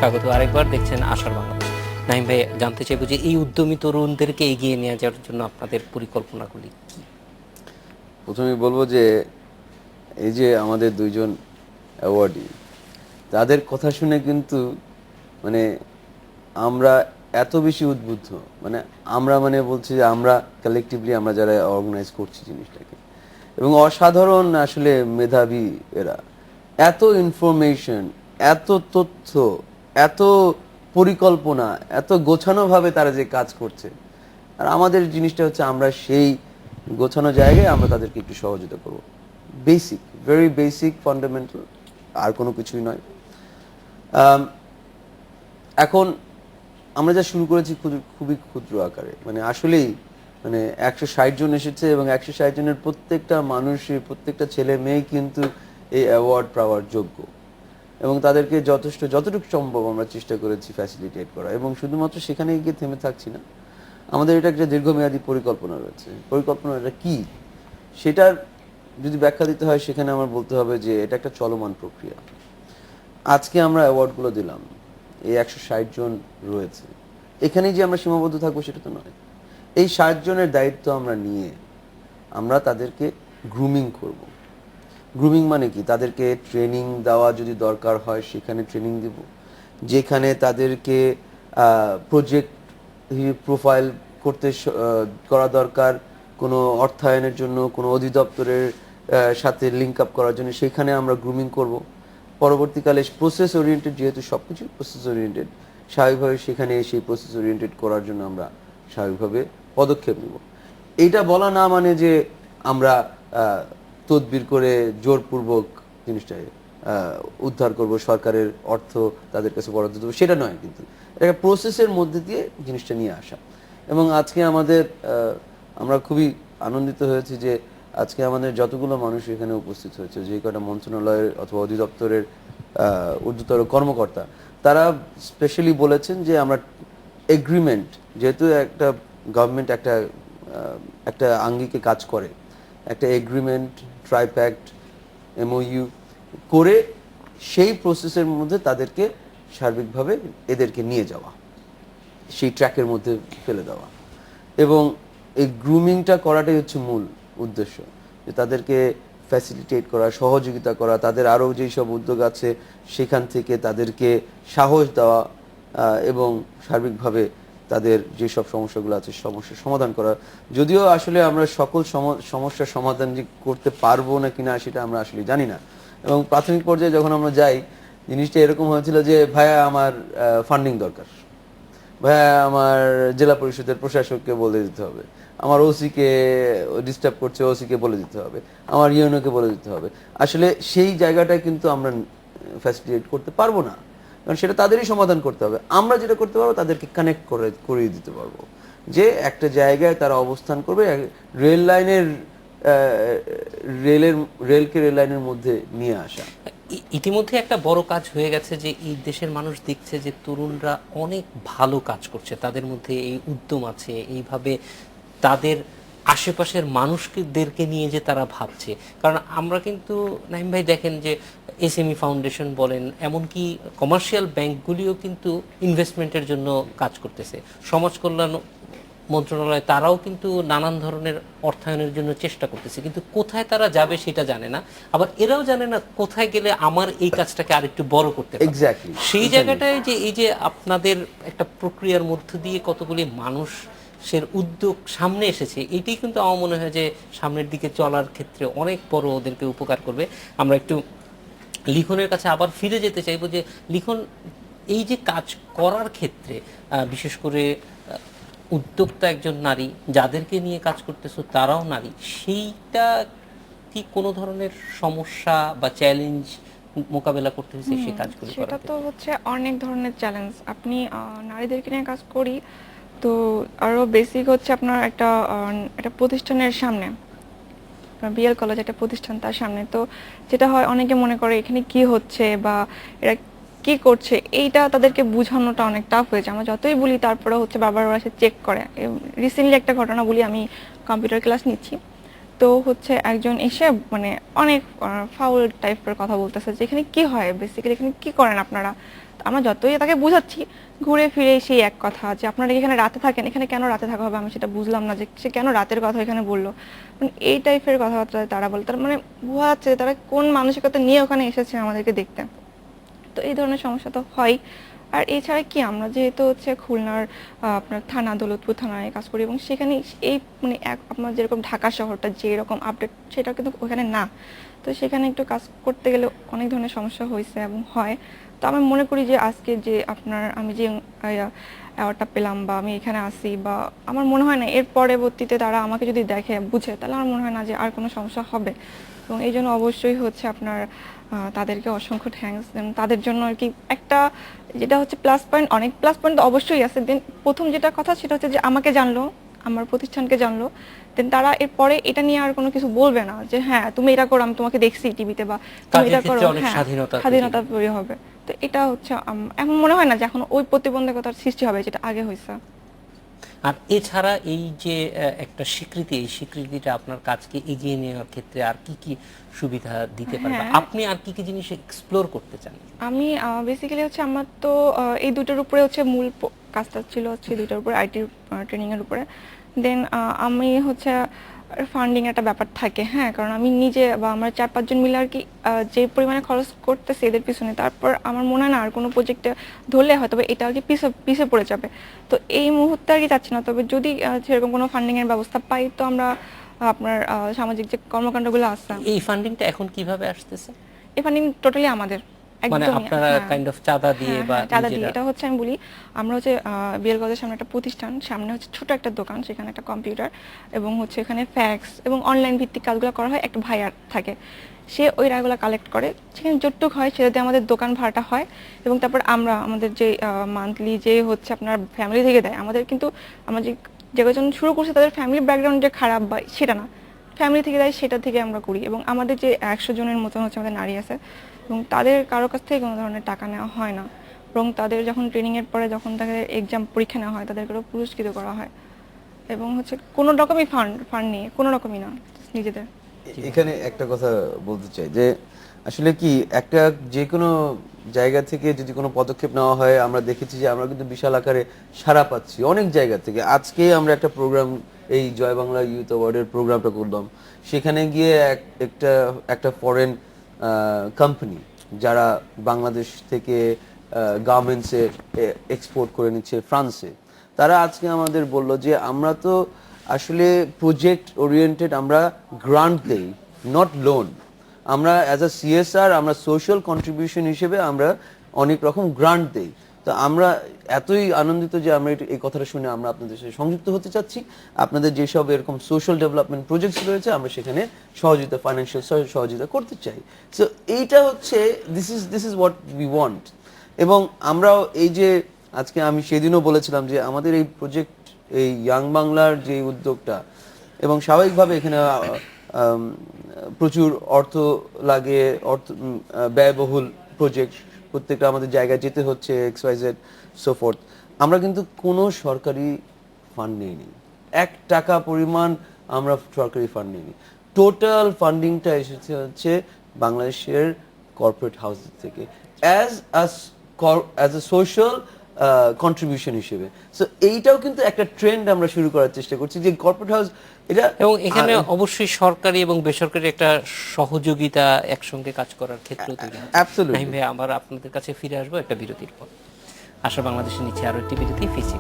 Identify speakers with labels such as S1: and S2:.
S1: স্বাগত আরেকবার। দেখছেন আশার বাংলাদেশ। নাহিম ভাই, জানতে চাইবো যে এই উদ্যমী তরুণদেরকে এগিয়ে নিয়ে যাওয়ার জন্য আপনাদের পরিকল্পনাগুলি কি?
S2: প্রথমেই বলবো যে এই যে আমাদের দুইজন অ্যাওয়ার্ডি, তাদের কথা শুনে কিন্তু মানে আমরা এত বেশি উদ্বুদ্ধ, মানে আমরা বলছি যে আমরা কালেকটিভলি আমরা যারা অর্গানাইজ করছি জিনিসটাকে, এবং অসাধারণ আসলে মেধাবী এরা, এত ইনফরমেশন, এত তথ্য, এত পরিকল্পনা, এত গোছানোভাবে তারা যে কাজ করছে। আর আমাদের জিনিসটা হচ্ছে আমরা সেই গোছানো জায়গায় আমরা তাদেরকে একটু সহযোগিতা করব। বেসিক, ভেরি বেসিক, ফান্ডামেন্টাল, আর কোনো কিছুই নয়। এখন আমরা যা শুরু করেছি খুবই ক্ষুদ্র আকারে, আসলেই 160 জন এসেছে এবং 160 জনের প্রত্যেকটা মানুষই, প্রত্যেকটা ছেলে মেয়ে কিন্তু এই অ্যাওয়ার্ড পাওয়ার যোগ্য, এবং তাদেরকে যতটুকু সম্ভব আমরা চেষ্টা করেছি ফ্যাসিলিটেট করা। এবং শুধুমাত্র সেখানে গিয়ে থেমে থাকছি না, আমাদের এটা একটা দীর্ঘমেয়াদী পরিকল্পনা রয়েছে। পরিকল্পনাটা কি সেটার যদি ব্যাখ্যা দিতে হয়, সেখানে আমার বলতে হবে যে এটা একটা চলমান প্রক্রিয়া। আজকে আমরা অ্যাওয়ার্ডগুলো দিলাম, এই 160 জন রয়েছে, এখানেই যে আমরা সীমাবদ্ধ থাকবো সেটা তো নয়। এই 60 জনের দায়িত্ব আমরা নিয়ে আমরা তাদেরকে গ্রুমিং করব। গ্রুমিং মানে কি? তাদেরকে ট্রেনিং দেওয়া যদি দরকার হয় সেখানে ট্রেনিং দেব, যেখানে তাদেরকে প্রজেক্ট প্রোফাইল করা দরকার, কোনো অর্থায়নের জন্য কোনো অধিদপ্তরের সাথে লিঙ্ক আপ করার জন্য, সেখানে আমরা গ্রুমিং করব। পরবর্তীকালে প্রসেস ওরিয়েন্টেড, যেহেতু সব কিছুই প্রসেস ওরিয়েন্টেড, স্বাভাবিকভাবে সেখানে সেই প্রসেস ওরিয়েন্টেড করার জন্য আমরা স্বাভাবিকভাবে পদক্ষেপ নেব। এইটা বলা না মানে যে আমরা তদবির করে জোরপূর্বক জিনিসটা উদ্ধার করব, সরকারের অর্থ তাদের কাছে বরাদ্দ দেবো, সেটা নয়। কিন্তু এটা প্রসেসের মধ্যে দিয়ে জিনিসটা নিয়ে আসা। এবং আজকে আমরা খুবই আনন্দিত হয়েছি যে আজকে আমাদের যতগুলো মানুষ এখানে উপস্থিত হয়েছে, যে কটা মন্ত্রণালয়ের অথবা অধিদপ্তরের ঊর্ধ্বতর কর্মকর্তা, তারা স্পেশালি বলেছেন যে আমরা এগ্রিমেন্ট, যেহেতু একটা গভর্নমেন্ট একটা আঙ্গিকে কাজ করে, একটা এগ্রিমেন্ট, ট্রাইপ্যাক্ট, এমওইউ করে সেই প্রসেসের মধ্যে তাদেরকে সার্বিকভাবে এদেরকে নিয়ে যাওয়া, সেই ট্র্যাকের মধ্যে ফেলে দেওয়া। এবং এই গ্রুমিংটা করাটাই হচ্ছে মূল উদ্দেশ্য, যে তাদেরকে ফ্যাসিলিটেট করা, সহযোগিতা করা, তাদের আরও যেই সব উদ্যোগ আছে সেখান থেকে তাদেরকে সাহস দেওয়া, এবং সার্বিকভাবে তাদের যেসব সমস্যাগুলো আছে সমস্যার সমাধান করা। যদিও আসলে আমরা সকল সমস্যার সমাধান যে করতে পারবো না কিনা সেটা আমরা আসলে জানি না। এবং প্রাথমিক পর্যায়ে যখন আমরা যাই, জিনিসটা এরকম হয়েছিল যে ভাইয়া আমার ফান্ডিং দরকার, ভাইয়া আমার জেলা পরিষদের প্রশাসককে বলে দিতে হবে, আমার ওসিকে ডিস্টার্ব করছে, ওসিকে বলে দিতে হবে, আমার ইউনোকে বলে দিতে হবে। আসলে সেই জায়গাটায় কিন্তু আমরা ফ্যাসিলিটেট করতে পারবো না, কারণ সেটা তাদেরই সমাধান করতে হবে। আমরা যেটা করতে পারবো, তাদেরকে কানেক্ট করিয়ে দিতে পারবো, যে একটা জায়গায় তারা অবস্থান করবে, রেল লাইনের রেলকে রেল লাইনের মধ্যে নিয়ে আসা।
S1: ইতিমধ্যে একটা বড় কাজ হয়ে গেছে যে এই দেশের মানুষ দেখছে যে তরুণরা অনেক ভালো কাজ করছে, তাদের মধ্যে এই উদ্যম আছে, এইভাবে তাদের আশেপাশের মানুষদেরকে নিয়ে যে তারা ভাবছে। কারণ আমরা কিন্তু নাইম ভাই দেখেন যে এসএমই ফাউন্ডেশন বলেন, এমনকি কমার্শিয়াল ব্যাংকগুলিও কিন্তু ইনভেস্টমেন্টের জন্য কাজ করতেছে। সমাজ কল্যাণ মন্ত্রণালয় তারাও কিন্তু নানান ধরনের অর্থায়নের জন্য চেষ্টা করতেছে, কিন্তু কোথায় তারা যাবে সেটা জানে না। আবার এরাও জানে না কোথায় গেলে আমার এই কাজটাকে আরেকটু বড় করতে পারবে।
S2: এক্স্যাক্টলি
S1: সেই জায়গাটায় যে এই যে আপনাদের একটা প্রক্রিয়ার মধ্য দিয়ে কতগুলি মানুষের উদ্যোগ সামনে এসেছে, এটাই কিন্তু আমার মনে হয় যে সামনের দিকে চলার ক্ষেত্রে অনেক বড় ওদেরকে উপকার করবে। আমরা একটু লিখনের কাছে আবার ফিরে যেতে চাইবো যে লিখন, এই যে কাজ করার ক্ষেত্রে বিশেষ করে উদ্যোক্তা একজন নারী, যাদেরকে নিয়ে কাজ করতেছো তারাও নারী, সেইটা কি কোনো ধরনের সমস্যা বা চ্যালেঞ্জ মোকাবেলা করতে হয়েছে সেই কাজগুলো
S3: সেটা
S1: করার
S3: তো
S1: ক্ষেত্রে?
S3: হচ্ছে অনেক ধরনের চ্যালেঞ্জ। আপনি নারীদেরকে নিয়ে কাজ করি, তো আরো বেসিক হচ্ছে আপনার একটা প্রতিষ্ঠানের সামনে, বিএল কলেজ একটা প্রতিষ্ঠান, তার সামনে তো যেটা হয়, অনেকে মনে করে এখানে কি হচ্ছে বা এরা কি করছে, এইটা তাদেরকে বোঝানোটা অনেক টাফ হয়েছে। আমরা যতই বলি তারপরে হচ্ছে বারবার ওরা এসে চেক করে। রিসেন্টলি একটা ঘটনা বলি, আমি কম্পিউটার ক্লাস নিচ্ছি, তো হচ্ছে একজন এসে অনেক ফাউল টাইপের কথা বলতেছে যে এখানে কি হয়, বেসিক্যালি এখানে কি করেন আপনারা। তো আমরা যতই তাকে বোঝাচ্ছি ঘুরে ফিরে সেই এক কথা যে আপনারা কি এখানে রাতে থাকেন, এখানে কেন রাতে থাকা হবে, আমি সেটা বুঝলাম না যে সে কেন রাতের কথা এখানে বললো। মানে এই টাইপের কথাবার্তা তারা বলে, তার মানে বোঝা যাচ্ছে যে তারা কোন মানসিকতা নিয়ে ওখানে এসেছে আমাদেরকে দেখতে। তো এই ধরনের সমস্যা তো হয়। আর এছাড়া কি আমরা যেহেতু হচ্ছে খুলনার আপনার থানা দৌলতপুর থানায় কাজ করি এবং সেখানে এই মানে আপনার যেরকম ঢাকা শহরটা যেরকম আপডেট সেটা কিন্তু ওখানে না। তো সেখানে একটু কাজ করতে গেলে অনেক ধরনের সমস্যা হয়েছে এবং হয়। তো আমি মনে করি যে আজকে যে আপনার আমি যে অ্যাওয়ার্ডটা পেলাম বা আমি এখানে আসি, বা আমার মনে হয় না এর পরবর্তীতে তারা আমাকে যদি দেখে বুঝে তাহলে আমার মনে হয় না যে আর কোনো সমস্যা হবে। এবং এই জন্য অবশ্যই হচ্ছে আপনার তাদেরকে অসংখ্য থ্যাঙ্কস। তাদের জন্য আর কি একটা যেটা হচ্ছে প্লাস পয়েন্ট, অনেক প্লাস পয়েন্ট তো অবশ্যই আছে। দেন প্রথম যেটা কথা সেটা হচ্ছে যে আমাকে জানলো, আমার প্রতিষ্ঠানকে জানলো, দেন তারা এরপরে এটা নিয়ে আর কোনো কিছু বলবে না যে হ্যাঁ তুমি এটা করো, আমি তোমাকে দেখছি টিভিতে, বা তুমি এটা করো, হ্যাঁ স্বাধীনতা তৈরি হবে। তো এটা হচ্ছে এখন মনে হয় না যে এখন ওই প্রতিবন্ধকতার সৃষ্টি হবে যেটা আগে হয়েছে।
S1: আর এছাড়া এই যে একটা স্বীকৃতি, এই স্বীকৃতিটা আপনার কাজকে এগিয়ে নেওয়ার ক্ষেত্রে আর কি কি সুবিধা দিতে পারে, বা আপনি আর কি কি জিনিস এক্সপ্লোর করতে চান?
S3: আমি বেসিক্যালি হচ্ছে আমার তো এই দুটোর উপরে হচ্ছে মূল কাজটা ছিল হচ্ছে দুটোর উপরে, আইটি ট্রেনিং এর উপরে। দেন আমি হচ্ছে ফান্ডিং একটা ব্যাপার থাকে, হ্যাঁ, কারণ আমি নিজে বা আমরা 4-5 জন মিলে আর কি যে পরিমাণে খরচ করতেছে এদের পিছনে, তারপর আমার মনে হয় না আর কোনো প্রজেক্টে ধরলে হয়তো এটা আর কি পিছিয়ে পড়ে যাবে। তো এই মুহূর্তে আর কি চাচ্ছি না, তবে যদি সেরকম কোনো ফান্ডিং এর ব্যবস্থা পাই তো আমরা আপনার সামাজিক যে কর্মকাণ্ডগুলো আছে।
S1: এই ফান্ডিংটা এখন কিভাবে আসতেছে?
S3: এই ফান্ডিং টোটালি আমাদের,
S1: মানে আপনারা কাইন্ড অফ চাঁদা দিয়ে বা
S3: চাঁদা দিয়ে। এটা হচ্ছে আমি বলি, আমরা হচ্ছে বিএল কলেজের সামনে একটা প্রতিষ্ঠান, সামনে হচ্ছে ছোট একটা দোকান, সেখানে একটা কম্পিউটার এবং হচ্ছে এখানে ফ্যাক্স এবং অনলাইন ভিত্তিক কাজগুলো করা হয়। একটা ভাইয়ার থাকে, সে ওই রায়গুলো কালেক্ট করে, সেখানে যতটুকু হয় সেটাতে আমাদের দোকান ভাড়াটা হয়। এবং তারপর আমরা আমাদের যে মান্থলি যে হচ্ছে আপনার ফ্যামিলি থেকে দেয় আমাদের, কিন্তু আমরা যে কজন শুরু করছে তাদের ফ্যামিলি ব্যাকগ্রাউন্ড যে খারাপ বা সেটা না, ফ্যামিলি থেকে দেয় সেটা থেকে আমরা করি। এবং আমাদের যে 100 জনের মতন হচ্ছে আমাদের নারী আছে এবং তাদের কারো কাছ থেকে কোনো ধরনের টাকা নেওয়া হয় না, বরং তাদের যখন ট্রেনিংয়ের পরে যখন তাদের এক্সাম পরীক্ষা নেওয়া হয় তাদেরকেও পুরস্কৃত করা হয়। এবং হচ্ছে কোনো রকমই ফান্ড নিয়ে কোনো রকমই না, নিজেদের।
S2: এখানে একটা কথা বলতে চাই যে আসলে কি একটা যে কোনো জায়গা থেকে যদি কোনো পদক্ষেপ নেওয়া হয়, আমরা দেখেছি যে আমরা কিন্তু বিশাল আকারে সাড়া পাচ্ছি অনেক জায়গা থেকে। আজকে আমরা একটা প্রোগ্রাম, এই জয় বাংলা ইউথ অ্যাওয়ার্ডের প্রোগ্রামটা করলাম, সেখানে গিয়ে একটা ফরেন কোম্পানি যারা বাংলাদেশ থেকে গার্মেন্টসে এক্সপোর্ট করে নিচ্ছে ফ্রান্সে, তারা আজকে আমাদের বলল যে আমরা তো আসলে প্রজেক্ট ওরিয়েন্টেড, আমরা গ্রান্ট দেই, নট লোন। আমরা অ্যাজ আ সিএসআর, আমরা সোশ্যাল কন্ট্রিবিউশন হিসেবে আমরা অনেক রকম গ্রান্ট দেই। তো আমরা এতই আনন্দিত যে আমরা এই কথাটা শুনে আমরা আপনাদের সাথে সংযুক্ত হতে চাচ্ছি। আপনাদের যেসব এরকম সোশ্যাল ডেভেলপমেন্ট প্রজেক্টস রয়েছে আমরা সেখানে সহযোগিতা, ফাইন্যান্সিয়াল সহযোগিতা করতে চাই। সো এইটা হচ্ছে this is what we want. এবং আমরাও এই যে আজকে আমি সেদিনও বলেছিলাম যে আমাদের এই প্রজেক্ট, এই ইয়াং বাংলার যে উদ্যোগটা, এবং স্বাভাবিকভাবে এখানে প্রচুর অর্থ লাগে, ব্যয়বহুল প্রজেক্ট, প্রত্যেকটা আমাদের জায়গায় যেতে হচ্ছে, XYZ সো ফোর্থ। আমরা কিন্তু কোনো সরকারি ফান্ড নিইনি, 1 টাকা পরিমাণ আমরা সরকারি ফান্ড নিইনি। টোটাল ফান্ডিংটা এসেছে হচ্ছে বাংলাদেশের কর্পোরেট হাউস থেকে অ্যাজ আ সোশ্যাল কন্ট্রিবিউশন হিসেবে। সো এইটাও কিন্তু একটা ট্রেন্ড আমরা শুরু করার চেষ্টা করছি যে কর্পোরেট হাউস এটা,
S1: এবং এখানে অবশ্যই সরকারি এবং বেসরকারি একটা সহযোগিতা একসঙ্গে কাজ করার ক্ষেত্র তৈরি হয়।
S2: অ্যাবসলিউটলি।
S1: ভাই, আবার আপনাদের কাছে ফিরে আসবো একটা বিরতির পর। আশা বাংলাদেশের নিচে আরো একটি বিরতি, ফিরছি।